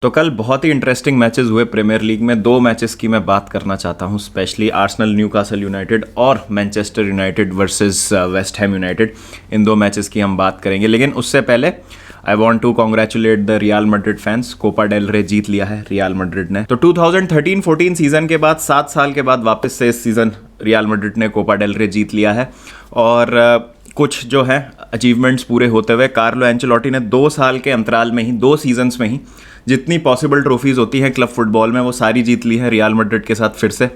तो कल बहुत ही इंटरेस्टिंग मैचेस हुए प्रीमियर लीग में। दो मैचेस की मैं बात करना चाहता हूं, स्पेशली आर्सेनल न्यूकासल यूनाइटेड और Manchester United versus West Ham United. इन दो मैचेस की हम बात करेंगे, लेकिन उससे पहले I want to congratulate the Real Madrid fans. Copa del Rey जीत लिया है रियल मैड्रिड ने। तो 2013-14 सीजन के बाद 7 साल के बाद वापस से इस सीजन रियल मैड्रिड ने कोपा डेल रे जीत लिया है। और कुछ जो है अचीवमेंट्स पूरे होते हुए कार्लो एंचेलोटी ने 2 साल के अंतराल में ही, 2 सीजन्स में ही जितनी पॉसिबल ट्रॉफीज़ होती हैं क्लब फुटबॉल में वो सारी जीत ली है रियल मैड्रिड के साथ। फिर से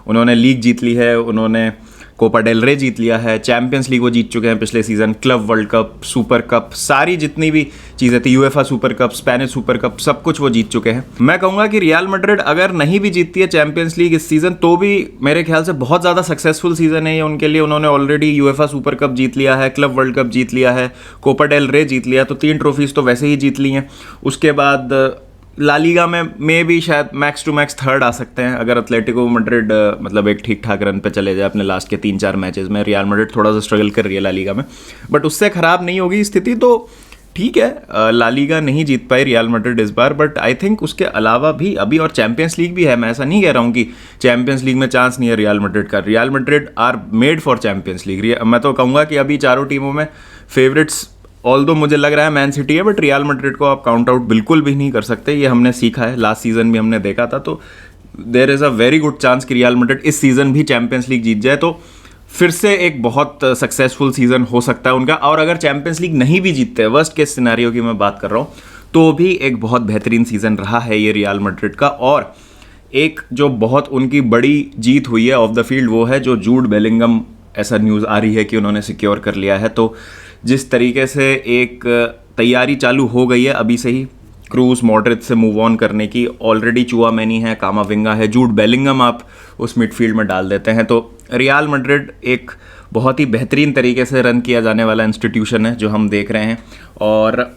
उन्होंने लीग जीत ली है, उन्होंने कोपा डेल रे जीत लिया है, चैंपियंस लीग वो जीत चुके हैं पिछले season, club world cup, super cup, सारी जितनी भी चीज़ें थी, UEFA super cup, Spanish super cup, सब कुछ वो जीत चुके हैं। मैं कहूँगा कि रियल मैड्रिड अगर नहीं भी जीतती है चैंपियंस लीग इस सीज़न तो भी मेरे ख्याल से बहुत ज़्यादा सक्सेसफुल सीज़न है ये उनके लिए। उन्होंने ऑलरेडी यूएफए सुपर कप जीत लिया है, क्लब वर्ल्ड कप जीत लिया है, कोपा डेल रे जीत लिया, तो 3 ट्रॉफीज़ तो वैसे ही जीत ली हैं। उसके बाद ला लीगा में भी शायद मैक्स टू मैक्स थर्ड आ सकते हैं अगर एटलेटिको मैड्रिड मतलब एक ठीक ठाक रन पे चले जाए अपने लास्ट के 3-4 मैचेस में। रियल मैड्रिड थोड़ा सा स्ट्रगल कर रही है ला लीगा में, बट उससे ख़राब नहीं होगी स्थिति। तो ठीक है, ला लीगा नहीं जीत पाई रियल मैड्रिड इस बार, बट आई थिंक उसके अलावा भी अभी और चैंपियंस लीग भी है। मैं ऐसा नहीं कह रहा हूँ कि चैंपियंस लीग में चांस नहीं है रियल मैड्रिड का। Real Madrid are made for Champions League. मैं तो कहूँगा कि अभी चारों टीमों में फेवरेट्स ऑल्दो मुझे लग रहा है मैन सिटी है, बट रियल मैड्रिड को आप काउंट आउट बिल्कुल भी नहीं कर सकते। ये हमने सीखा है, लास्ट सीजन भी हमने देखा था। तो there is a very good chance कि रियल मैड्रिड इस सीज़न भी चैंपियंस लीग जीत जाए, तो फिर से एक बहुत सक्सेसफुल सीज़न हो सकता है उनका। और अगर चैंपियंस लीग नहीं भी जीतते, वर्स्ट केस सिनेरियो की मैं बात कर रहा हूँ, तो भी एक बहुत बेहतरीन सीज़न रहा है ये रियल मैड्रिड का। और एक जो बहुत उनकी बड़ी जीत हुई है ऑफ द फील्ड वो है जो जूड बेलिंगम, ऐसा न्यूज़ आ रही है कि उन्होंने सिक्योर कर लिया है। तो जिस तरीके से एक तैयारी चालू हो गई है अभी से ही क्रूस मॉड्रिच से मूव ऑन करने की, ऑलरेडी चुआमेनी है, कामाविंगा है, जूड बेलिंगम आप उस मिडफील्ड में डाल देते हैं, तो रियल मैड्रिड एक बहुत ही बेहतरीन तरीके से रन किया जाने वाला इंस्टीट्यूशन है जो हम देख रहे हैं। और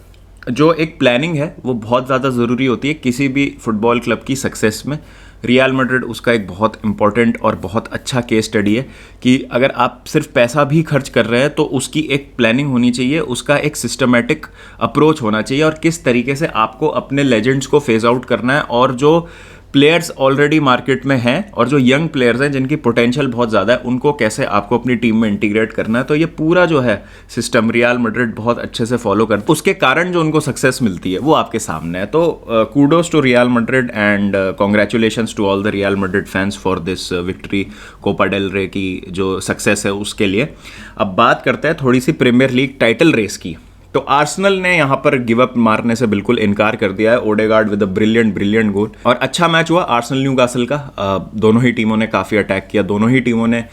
जो एक प्लानिंग है वो बहुत ज़्यादा ज़रूरी होती है किसी भी फुटबॉल क्लब की सक्सेस में। रियल मैड्रिड उसका एक बहुत इंपॉर्टेंट और बहुत अच्छा केस स्टडी है कि अगर आप सिर्फ पैसा भी खर्च कर रहे हैं तो उसकी एक प्लानिंग होनी चाहिए, उसका एक सिस्टमेटिक अप्रोच होना चाहिए, और किस तरीके से आपको अपने लेजेंड्स को फेज आउट करना है, और जो प्लेयर्स ऑलरेडी मार्केट में हैं और जो यंग प्लेयर्स हैं जिनकी पोटेंशियल बहुत ज़्यादा है उनको कैसे आपको अपनी टीम में इंटीग्रेट करना है। तो ये पूरा जो है सिस्टम रियल मैड्रिड बहुत अच्छे से फॉलो करता है, उसके कारण जो उनको सक्सेस मिलती है वो आपके सामने है। तो kudos to Real Madrid and congratulations to all the Real Madrid fans for this victory, Copa del Rey की जो सक्सेस है उसके लिए। अब बात करते हैं थोड़ी सी प्रीमियर लीग टाइटल रेस की। तो आर्सेनल ने यहाँ पर गिव अप मारने से बिल्कुल इनकार कर दिया है, ओडेगार्ड विद अ ब्रिलियंट गोल। और अच्छा मैच हुआ आर्सेनल न्यूकासल का। दोनों ही टीमों ने काफ़ी अटैक किया, दोनों ही टीमों ने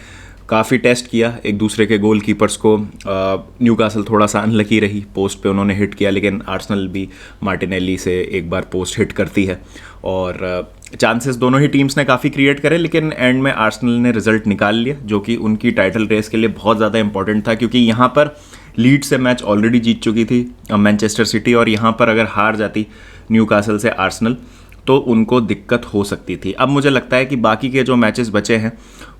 काफ़ी टेस्ट किया एक दूसरे के गोल कीपर्स को। न्यूकासल थोड़ा सा अनलकी रही, पोस्ट पे उन्होंने हिट किया, लेकिन आर्सेनल भी मार्टिनेली से एक बार पोस्ट हिट करती है। और चांसेस दोनों ही टीम्स ने काफ़ी क्रिएट करे, लेकिन एंड में आर्सेनल ने रिजल्ट निकाल लिया जो कि उनकी टाइटल रेस के लिए बहुत ज़्यादा इंपॉर्टेंट था, क्योंकि यहाँ पर लीड से मैच ऑलरेडी जीत चुकी थी मैनचेस्टर सिटी, और यहाँ पर अगर हार जाती न्यूकासल से आर्सेनल तो उनको दिक्कत हो सकती थी। अब मुझे लगता है कि बाकी के जो मैचेस बचे हैं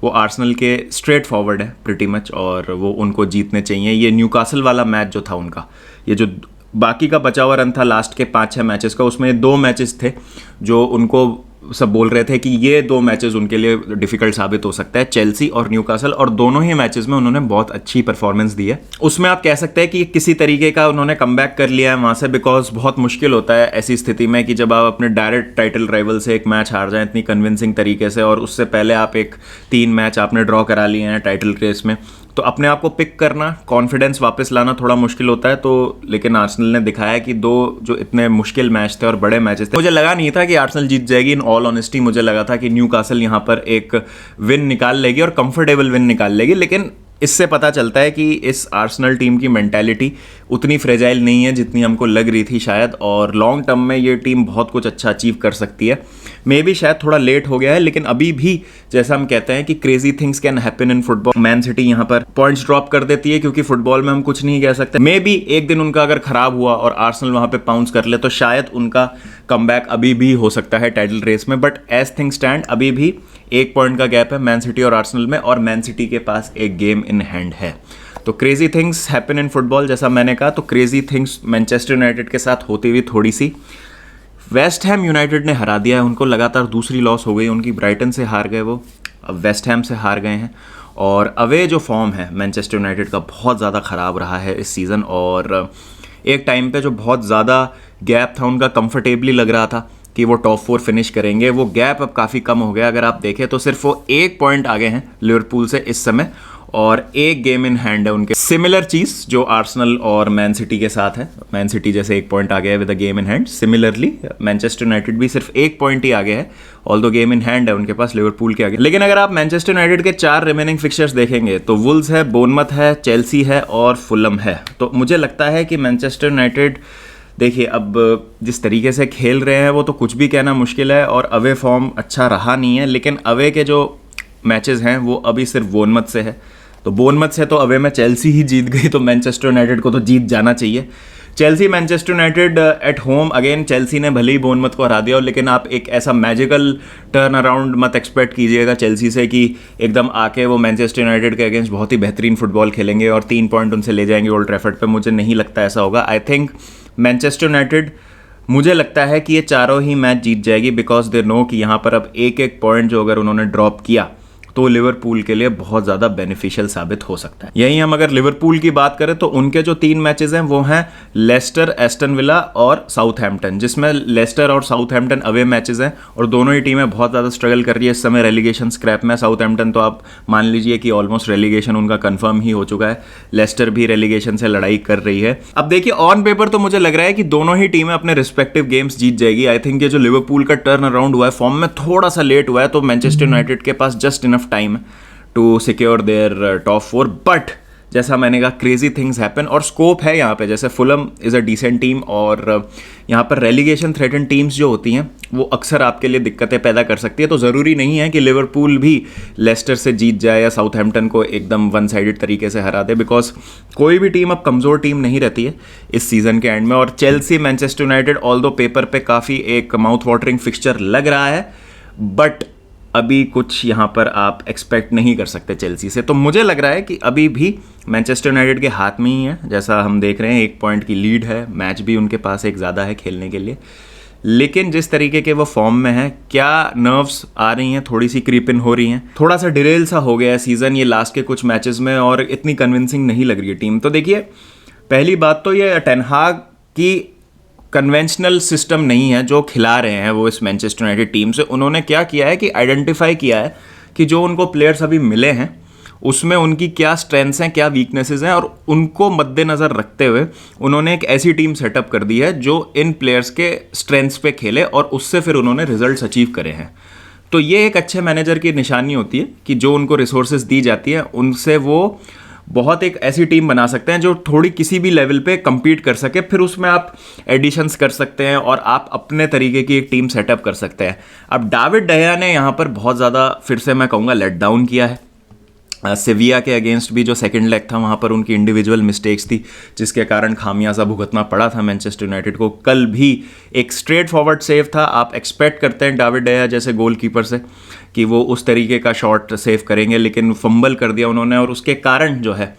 वो आर्सेनल के स्ट्रेट फॉरवर्ड है प्रिटी मच, और वो उनको जीतने चाहिए। ये न्यूकासल वाला मैच जो था उनका, ये जो बाकी का बचा हुआ रन था लास्ट के 5-6 मैचेस का, उसमें 2 मैचेस थे जो उनको सब बोल रहे थे कि ये 2 मैचेस उनके लिए डिफिकल्ट साबित हो सकता है, चेल्सी और न्यूकासल, और दोनों ही मैचेस में उन्होंने बहुत अच्छी परफॉर्मेंस दी है। उसमें आप कह सकते हैं कि किसी तरीके का उन्होंने कमबैक कर लिया है वहाँ से, बिकॉज बहुत मुश्किल होता है ऐसी स्थिति में कि जब आप अपने डायरेक्ट टाइटल राइवल से एक मैच हार जाएं इतनी कन्विंसिंग तरीके से, और उससे पहले आप एक 3 मैच आपने ड्रॉ करा लिए हैं टाइटल रेस में, तो अपने आप को पिक करना, कॉन्फिडेंस वापस लाना थोड़ा मुश्किल होता है। तो लेकिन आर्सेनल ने दिखाया कि 2 जो इतने मुश्किल मैच थे और बड़े मैचेस थे, मुझे लगा नहीं था कि आर्सेनल जीत जाएगी। इन ऑल ऑनेस्टी मुझे लगा था कि न्यूकासल यहाँ पर एक विन निकाल लेगी और कंफर्टेबल विन निकाल लेगी, लेकिन इससे पता चलता है कि इस आर्सेनल टीम की मेंटालिटी उतनी फ्रेजाइल नहीं है जितनी हमको लग रही थी शायद, और लॉन्ग टर्म में ये टीम बहुत कुछ अच्छा अचीव कर सकती है। मे बी शायद थोड़ा लेट हो गया है, लेकिन अभी भी जैसा हम कहते हैं कि crazy things can happen in football. Man city यहाँ पर पॉइंट्स ड्रॉप कर देती है क्योंकि फुटबॉल में हम कुछ नहीं कह सकते। मे बी एक दिन उनका अगर खराब हुआ और आर्सेनल वहाँ पे पाउंस कर ले तो शायद उनका कमबैक अभी भी हो सकता है टाइटल रेस में, बट एज थिंग स्टैंड अभी भी 1 पॉइंट का गैप है मैन सिटी और आर्सेनल में, और मैन सिटी के पास एक गेम इन हैंड है। तो crazy things happen in football, जैसा मैंने कहा, तो क्रेजी थिंग्स मैनचेस्टर यूनाइटेड के साथ होती हुई थोड़ी सी वेस्ट हैम यूनाइटेड ने हरा दिया है उनको, लगातार दूसरी लॉस हो गई उनकी, ब्राइटन से हार गए वो, अब वेस्ट हैम से हार गए हैं। और अवे जो फॉर्म है मैनचेस्टर यूनाइटेड का बहुत ज़्यादा ख़राब रहा है इस सीज़न, और एक टाइम पे जो बहुत ज़्यादा गैप था उनका, कंफर्टेबली लग रहा था कि वो टॉप 4 फिनिश करेंगे, वो गैप अब काफ़ी कम हो गया। अगर आप देखें तो सिर्फ वो 1 पॉइंट आगे हैं लिवरपूल से इस समय, और 1 गेम इन हैंड है उनके। सिमिलर चीज़ जो आर्सेनल और मैन सिटी के साथ है, मैन सिटी जैसे 1 पॉइंट आगे है with a game in hand, similarly Manchester United भी सिर्फ 1 पॉइंट ही आगे है, ऑल्दो गेम इन हैंड है उनके पास लिवरपूल के आगे। लेकिन अगर आप मैनचेस्टर यूनाइटेड के 4 रिमेनिंग फिक्चर्स देखेंगे तो वुल्स है, बोर्नमथ है, चेल्सी है और फुलम है। तो मुझे लगता है कि मैनचेस्टर यूनाइटेड, देखिए अब जिस तरीके से खेल रहे हैं वो तो कुछ भी कहना मुश्किल है, और अवे फॉर्म अच्छा रहा नहीं है, लेकिन अवे के जो मैचेस हैं वो अभी सिर्फ बोर्नमथ से है। तो बोर्नमथ से तो अवे में चेल्सी ही जीत गई, तो मैनचेस्टर यूनाइटेड को तो जीत जाना चाहिए। Chelsea Manchester United at home, again Chelsea ने भले ही बोर्नमथ को हरा दिया, लेकिन आप एक ऐसा मैजिकल टर्न अराउंड मत एक्सपेक्ट कीजिएगा चेल्सी से कि एकदम आके वो मैनचेस्टर यूनाइटेड के अगेंस्ट बहुत ही बेहतरीन फुटबॉल खेलेंगे और 3 पॉइंट उनसे ले जाएंगे ओल्ड ट्रैफर्ड पे। मुझे नहीं लगता ऐसा होगा। आई थिंक मैनचेस्टर यूनाइटेड, मुझे लगता है कि ये चारों ही मैच जीत जाएगी, बिकॉज दे नो कि यहाँ पर अब 1-1 पॉइंट जो अगर उन्होंने ड्रॉप किया तो लिवरपूल के लिए बहुत ज़्यादा बेनिफिशियल साबित हो सकता है। यहीं हम अगर लिवरपूल की बात करें तो उनके जो 3 मैचेस हैं वो हैं लेस्टर, एस्टन विला और साउथहैम्पटन, जिसमें लेस्टर और साउथहैम्पटन अवे मैचेस हैं, और दोनों ही टीमें बहुत ज़्यादा स्ट्रगल कर रही है इस समय रेलीगेशन स्क्रैप में। साउथहैम्पटन तो आप मान लीजिए कि ऑलमोस्ट रेलीगेशन उनका कन्फर्म ही हो चुका है, लेस्टर भी रेलीगेशन से लड़ाई कर रही है। अब देखिए ऑन पेपर तो मुझे लग रहा है कि दोनों ही टीमें अपने रिस्पेक्टिव गेम्स जीत जाएगी। आई थिंक ये जो लिवरपूल का टर्न अराउंड हुआ है, फॉर्म में थोड़ा सा लेट हुआ है, तो मैनचेस्टर यूनाइटेड के पास just enough time to secure their top 4, but जैसा मैंने कहा क्रेजी थिंग्स हैपन, और स्कोप है यहाँ पे। जैसे Fulham is a decent team, और यहाँ पर रेलीगेशन थ्रेटन टीम्स जो होती हैं वो अक्सर आपके लिए दिक्कतें पैदा कर सकती है। तो ज़रूरी नहीं है कि लिवरपूल भी लेस्टर से जीत जाए या साउथहैम्पटन को एकदम वन साइडेड तरीके से हरा दे, बिकॉज कोई भी टीम अब कमज़ोर टीम नहीं रहती है इस सीज़न के एंड में। और Chelsea, Manchester United, although paper पे काफ़ी एक माउथ वाटरिंग फिक्सचर लग रहा है, बट अभी कुछ यहाँ पर आप एक्सपेक्ट नहीं कर सकते चेल्सी से। तो मुझे लग रहा है कि अभी भी मैनचेस्टर यूनाइटेड के हाथ में ही है, जैसा हम देख रहे हैं 1 पॉइंट की लीड है, मैच भी उनके पास एक ज़्यादा है खेलने के लिए। लेकिन जिस तरीके के वो फॉर्म में है, क्या नर्व्स आ रही हैं, थोड़ी सी क्रीप इन हो रही हैं, थोड़ा सा डिरेल सा हो गया है सीज़न ये लास्ट के कुछ मैचेस में, और इतनी कन्विंसिंग नहीं लग रही है टीम। तो देखिए पहली बात तो ये टेन हाग की कन्वेंशनल सिस्टम नहीं है जो खिला रहे हैं वो इस मैनचेस्टर यूनाइटेड टीम से। उन्होंने क्या किया है कि आइडेंटिफाई किया है कि जो उनको प्लेयर्स अभी मिले हैं उसमें उनकी क्या स्ट्रेंथ्स हैं, क्या वीकनेसेस हैं, और उनको मद्देनज़र रखते हुए उन्होंने एक ऐसी टीम सेटअप कर दी है जो इन प्लेयर्स के स्ट्रेंथ्स पे खेले, और उससे फिर उन्होंने रिजल्ट्स अचीव करे हैं। तो ये एक अच्छे मैनेजर की निशानी होती है कि जो उनको रिसोर्सेज दी जाती है उनसे वो बहुत एक ऐसी टीम बना सकते हैं जो थोड़ी किसी भी लेवल पे compete कर सके। फिर उसमें आप एडिशंस कर सकते हैं और आप अपने तरीके की एक टीम सेटअप कर सकते हैं। अब डेविड डेया ने यहाँ पर बहुत ज़्यादा, फिर से मैं कहूँगा, लेट डाउन किया है। सेविया के अगेंस्ट भी जो सेकंड लेग था वहाँ पर उनकी इंडिविजुअल मिस्टेक्स थी, जिसके कारण खामियाजा भुगतना पड़ा था मैनचेस्टर यूनाइटेड को। कल भी एक स्ट्रेट फॉरवर्ड सेव था, आप एक्सपेक्ट करते हैं डेविड डेया जैसे गोलकीपर से कि वो उस तरीके का शॉट सेव करेंगे, लेकिन फंबल कर दिया उन्होंने, और उसके कारण जो है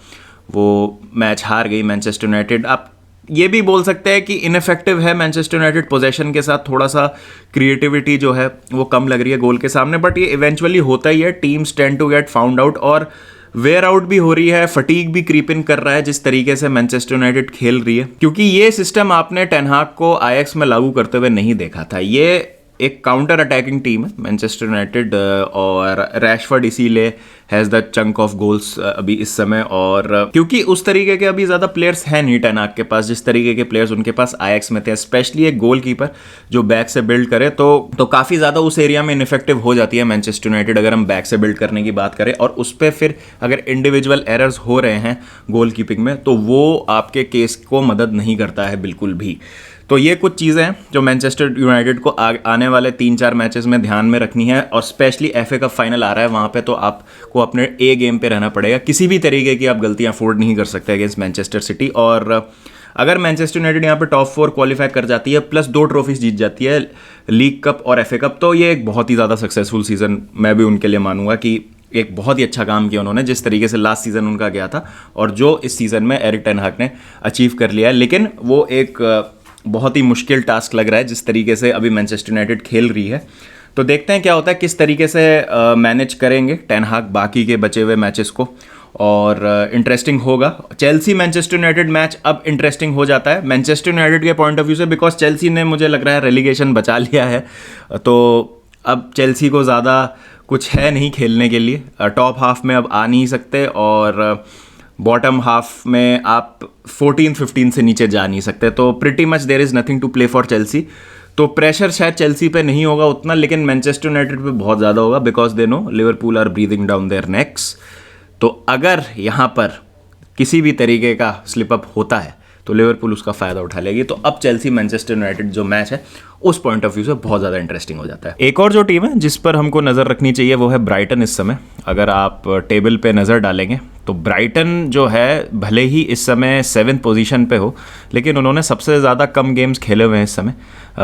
वो मैच हार गई मैनचेस्टर यूनाइटेड। आप ये भी बोल सकते हैं कि इनफेक्टिव है मैनचेस्टर यूनाइटेड पोजेशन के साथ, थोड़ा सा क्रिएटिविटी जो है वो कम लग रही है गोल के सामने, बट ये इवेंचुअली होता ही है। Teams tend to get found out, और वेयर आउट भी हो रही है, फटीग भी क्रीप इन कर रहा है जिस तरीके से मैनचेस्टर यूनाइटेड खेल रही है, क्योंकि ये सिस्टम आपने टेन हाग को आईएक्स में लागू करते हुए नहीं देखा था। ये एक काउंटर अटैकिंग टीम है मैनचेस्टर यूनाइटेड, और रैशफोर्ड इसीलिए has the chunk of goals अभी इस समय, और क्योंकि उस तरीके के अभी ज़्यादा प्लेयर्स हैं नहीं टेन हाग के पास जिस तरीके के प्लेयर्स उनके पास आईएक्स में थे। स्पेशली एक गोलकीपर जो बैक से बिल्ड करे तो काफ़ी ज़्यादा उस एरिया में इनफेक्टिव हो जाती है मैनचेस्टर यूनाइटेड, अगर हम बैक से बिल्ड करने की बात करें। और उस पर फिर अगर इंडिविजुअल एरर्स हो रहे हैं गोल कीपिंग में तो वो आपके केस को मदद नहीं करता है बिल्कुल भी। तो ये कुछ चीज़ें हैं जो मैनचेस्टर यूनाइटेड को आने वाले 3-4 मैचेस में ध्यान में रखनी है, और स्पेशली एफए कप फाइनल आ रहा है, वहाँ पे तो आपको अपने ए गेम पे रहना पड़ेगा। किसी भी तरीके की आप गलतियाँ अफोर्ड नहीं कर सकते अगेंस्ट मैनचेस्टर सिटी। और अगर मैनचेस्टर यूनाइटेड यहाँ पे टॉप 4 क्वालिफाई कर जाती है, प्लस 2 ट्रॉफीज जीत जाती है, लीग कप और एफए कप, तो ये एक बहुत ही ज़्यादा सक्सेसफुल सीज़न मैं भी उनके लिए मानूंगा कि एक बहुत ही अच्छा काम किया उन्होंने, जिस तरीके से लास्ट सीज़न उनका गया था और जो इस सीज़न में एरिक टेन हाग ने अचीव कर लिया है। लेकिन वो एक बहुत ही मुश्किल टास्क लग रहा है जिस तरीके से अभी मैनचेस्टर यूनाइटेड खेल रही है। तो देखते हैं क्या होता है, किस तरीके से मैनेज करेंगे टेन हाग बाकी के बचे हुए मैचेस को, और इंटरेस्टिंग होगा। चेल्सी मैनचेस्टर यूनाइटेड मैच अब इंटरेस्टिंग हो जाता है मैनचेस्टर यूनाइटेड के पॉइंट ऑफ व्यू से, बिकॉज चेल्सी ने मुझे लग रहा है रेलीगेशन बचा लिया है, तो अब चेल्सी को ज़्यादा कुछ है नहीं खेलने के लिए। टॉप हाफ में अब आ नहीं सकते, और बॉटम हाफ में आप 14-15 से नीचे जा नहीं सकते, तो pretty much there is nothing to play for Chelsea. तो प्रेशर शायद चेल्सी पे नहीं होगा उतना, लेकिन मैनचेस्टर यूनाइटेड पे बहुत ज़्यादा होगा, because they know Liverpool are breathing down their necks. तो अगर यहाँ पर किसी भी तरीके का स्लिप अप होता है तो लिवरपूल उसका फ़ायदा उठा लेगी। तो अब चेल्सी मैनचेस्टर यूनाइटेड जो मैच है उस पॉइंट ऑफ व्यू से बहुत ज़्यादा इंटरेस्टिंग हो जाता है। एक और जो टीम है जिस पर हमको नज़र रखनी चाहिए वो है ब्राइटन। इस समय अगर आप टेबल पे नज़र डालेंगे तो ब्राइटन जो है भले ही इस समय 7th पोजीशन पे हो, लेकिन उन्होंने सबसे ज़्यादा कम गेम्स खेले हुए हैं इस समय,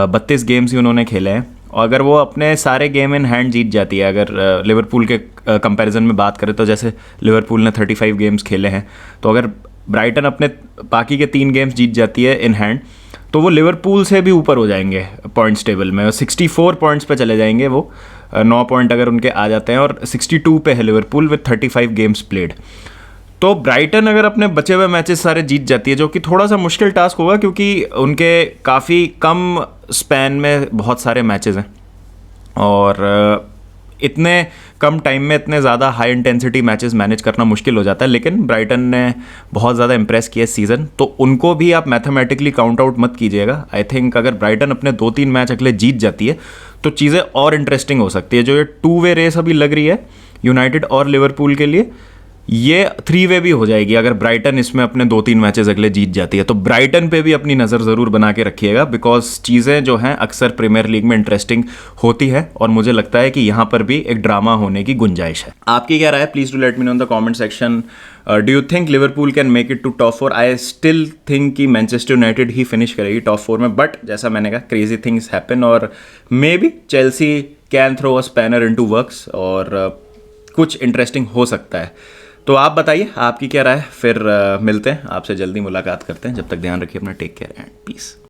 32 गेम्स ही उन्होंने खेले हैं। और अगर वो अपने सारे गेम इन हैंड जीत जाती है, अगर लिवरपूल के कंपैरिजन में बात करें तो जैसे लिवरपूल ने 35 गेम्स खेले हैं, तो अगर ब्राइटन अपने बाकी के 3 गेम्स जीत जाती है इन हैंड तो वो लिवरपूल से भी ऊपर हो जाएंगे पॉइंट्स टेबल में, 64 पॉइंट्स पे चले जाएंगे वो, 9 पॉइंट अगर उनके आ जाते हैं, और 62 पे है लिवरपूल विद 35 गेम्स प्लेड। तो ब्राइटन अगर अपने बचे हुए मैचेस सारे जीत जाती है, जो कि थोड़ा सा मुश्किल टास्क होगा क्योंकि उनके काफ़ी कम स्पैन में बहुत सारे मैचेस हैं, और इतने कम टाइम में इतने ज़्यादा हाई इंटेंसिटी मैचेस मैनेज करना मुश्किल हो जाता है। लेकिन ब्राइटन ने बहुत ज़्यादा इंप्रेस किया इस सीज़न, तो उनको भी आप मैथमेटिकली काउंट आउट मत कीजिएगा। आई थिंक अगर ब्राइटन अपने 2-3 मैच अगले जीत जाती है तो चीज़ें और इंटरेस्टिंग हो सकती है। जो ये 2 वे रेस अभी लग रही है यूनाइटेड और लिवरपूल के लिए, ये 3 वे भी हो जाएगी अगर ब्राइटन इसमें अपने 2-3 मैचेस अगले जीत जाती है। तो ब्राइटन पे भी अपनी नज़र ज़रूर बना के रखिएगा, बिकॉज चीज़ें जो हैं अक्सर प्रीमियर लीग में इंटरेस्टिंग होती है, और मुझे लगता है कि यहाँ पर भी एक ड्रामा होने की गुंजाइश है। आपकी क्या राय है? Please do let me know in the comment section. Do you think Liverpool can make it to top 4? I still think कि मैनचेस्टर यूनाइटेड ही फिनिश करेगी टॉप 4 में, बट जैसा मैंने कहा क्रेजी थिंग्स हैपन, और maybe Chelsea can throw a spanner into works, और कुछ इंटरेस्टिंग हो सकता है। तो आप बताइए आपकी क्या राय है। फिर मिलते हैं, आपसे जल्दी मुलाकात करते हैं। जब तक ध्यान रखिए अपना, टेक केयर एंड पीस।